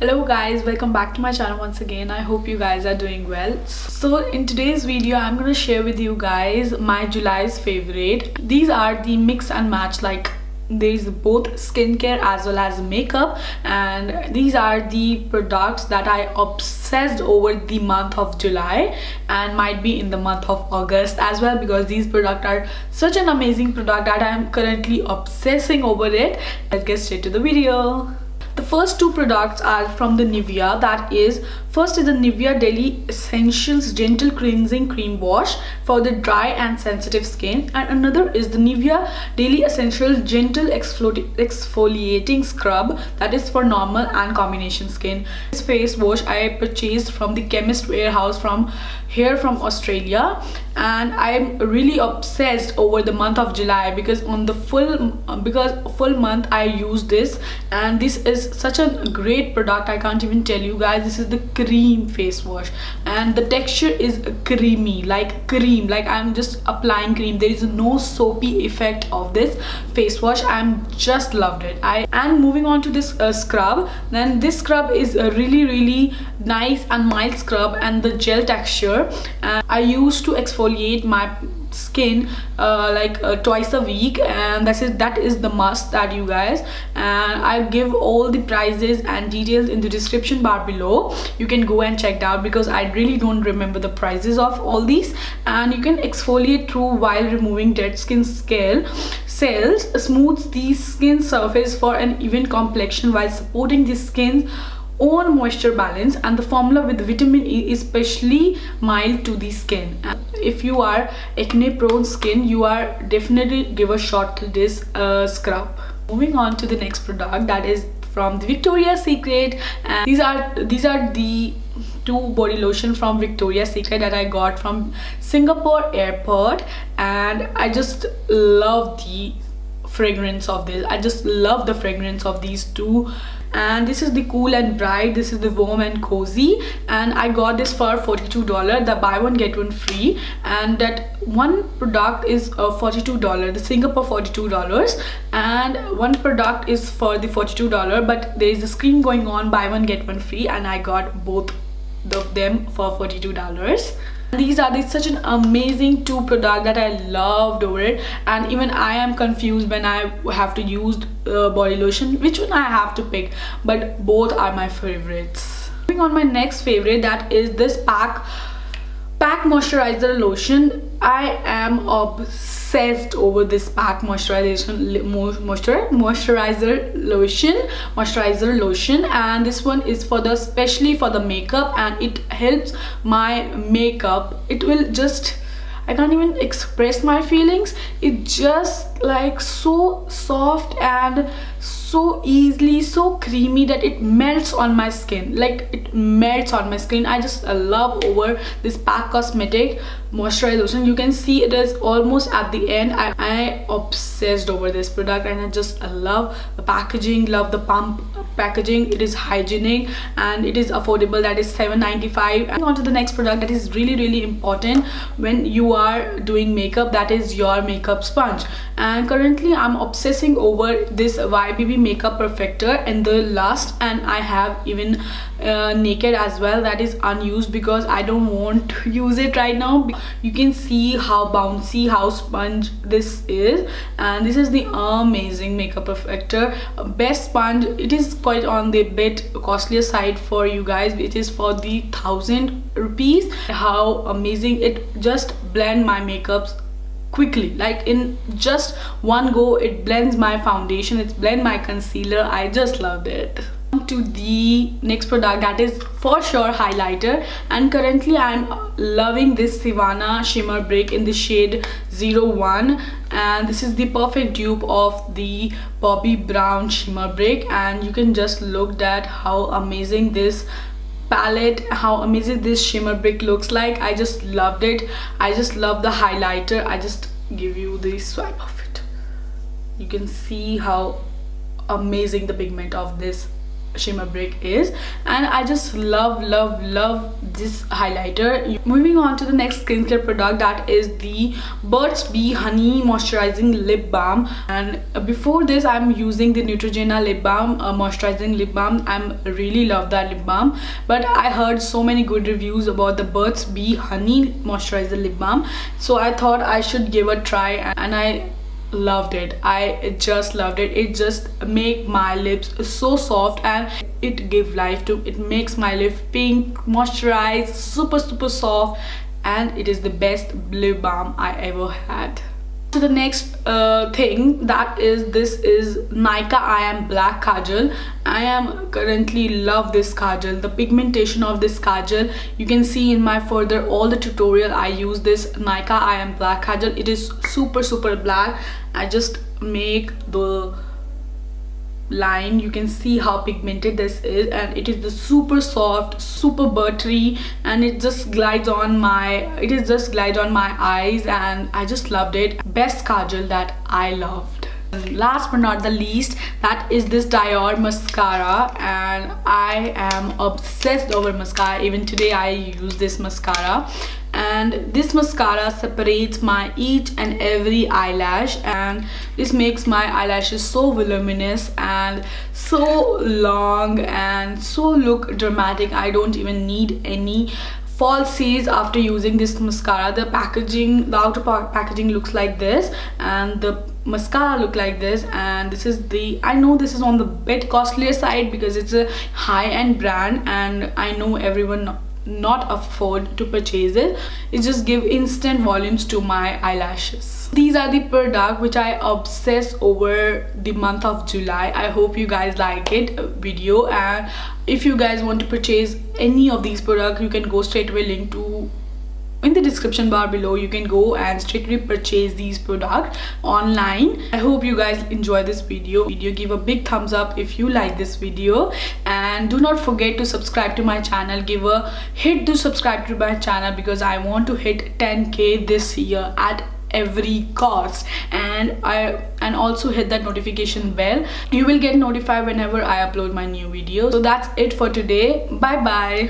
Hello guys, welcome back to my channel once again. I hope you guys are doing well. So in today's video I'm going to share with you guys my July's favorite. These are the mix and match, like there is both skincare as well as makeup, and these are the products that I obsessed over the month of July and might be in the month of August as well, because these products are such an amazing product that I am currently obsessing over it. Let's get straight to the video. The first two products are from the NIVEA. That is, first is the NIVEA Daily Essentials Gentle Cleansing Cream Wash for the dry and sensitive skin, and another is the NIVEA Daily Essentials Gentle Exfoliating Scrub, that is for normal and combination skin. This face wash I purchased from the Chemist Warehouse from Australia, and I'm really obsessed over the month of July because on the full month I use this, and this is such a great product. I can't even tell you guys. This is the cream face wash and the texture is creamy, like cream, like I'm just applying cream. There is no soapy effect of this face wash. I'm just loved it. And moving on to this scrub, then this scrub is a really nice and mild scrub and the gel texture, and I used to exfoliate my skin twice a week, and that is the must that you guys, and I give all the prices and details in the description bar below. You can go and check it out because I really don't remember the prices of all these. And you can exfoliate through while removing dead skin cells, smooths the skin surface for an even complexion while supporting the skin's own moisture balance, and the formula with vitamin E is especially mild to the skin. And if you are acne prone skin, you are definitely give a shot to this scrub. Moving on to the next product, that is from the Victoria's Secret, and these are the two body lotion from Victoria's Secret that I got from Singapore airport, and I just love the fragrance of this. I just love the fragrance of these two. And this is the Cool and Bright, this is the Warm and Cozy, and I got this for $42, the buy one get one free, and that one product is $42, the Singapore $42, and one product is for the $42, but there is a scheme going on, buy one get one free, and I got both of them for $42. These are such an amazing two products that I loved over it, and even I am confused when I have to use body lotion which one I have to pick, but both are my favorites. Moving on, my next favorite, that is this pack moisturizer lotion. I am obsessed over this pack moisturizer lotion, and this one is for the especially for the makeup, and it helps my makeup. It will just, I can't even express my feelings. It just like so soft and so easily, so creamy that it melts on my skin, like it melts on my skin. I just love over this pack cosmetic moisturizer lotion. You can see it is almost at the end. I obsessed over this product, and I just love the packaging, love the pump packaging. It is hygienic and it is affordable, that is $7.95. And on to the next product that is really important when you are doing makeup, that is your makeup sponge. And currently I'm obsessing over this YBB makeup perfector in the last, and I have even naked as well, that is unused because I don't want to use it right now. You can see how bouncy, how sponge this is, and this is the amazing makeup perfector, best sponge. It is quite on the bit costlier side for you guys. It is for the 1000 rupees. How amazing, it just blend my makeups quickly, like in just one go. It blends my foundation, it blends my concealer. I just loved it. To the next product, that is for sure highlighter, and currently I'm loving this Savannah shimmer brick in the shade 01, and this is the perfect dupe of the Bobbi Brown shimmer brick. And you can just look at how amazing this palette, how amazing this shimmer brick looks like. I just loved it. I just love the highlighter. I just give you the swipe of it. You can see how amazing the pigment of this shimmer brick is, and I just love this highlighter. Moving on to the next skincare product, that is the BURT'S Honey Moisturizing Lip Balm. And before this I'm using the Neutrogena lip balm, moisturizing lip balm. I really love that lip balm, but I heard so many good reviews about the BURT'S Honey Moisturizer Lip Balm, so I thought I should give a try, and I loved it. I just loved it. It just make my lips so soft, and it give life to it. Makes my lip pink, moisturized, super soft, and it is the best lip balm I ever had. So the next thing, that is, this is NYKAA Black Kajal. I am currently love this kajal. The pigmentation of this kajal, you can see in my further all the tutorial I use this NYKAA Black Kajal. It is super black. I just make the line, you can see how pigmented this is, and it is the super soft, super buttery, and it just glides on my eyes, and I just loved it. Best kajal that I loved. Last but not the least, that is this DIOR mascara, and I am obsessed over mascara. Even today I use this mascara, and this mascara separates my each and every eyelash, and this makes my eyelashes so voluminous and so long and so look dramatic. I don't even need any falsies after using this mascara. The packaging, the outer packaging looks like this, and the mascara look like this, and this is the, I know this is on the bit costlier side because it's a high-end brand, and I know everyone not afford to purchase it. It just give instant volumes to my eyelashes. These are the products which I obsess over the month of July. I hope you guys like it video, and if you guys want to purchase any of these products, you can go straight away link to in the description bar below. You can go and straightly purchase these products online. I hope you guys enjoy this video. Give a big thumbs up if you like this video, and do not forget to subscribe to my channel. Give a hit to subscribe to my channel because I want to hit 10k this year at every cost, and also hit that notification bell. You will get notified whenever I upload my new video. So that's it for today. Bye bye.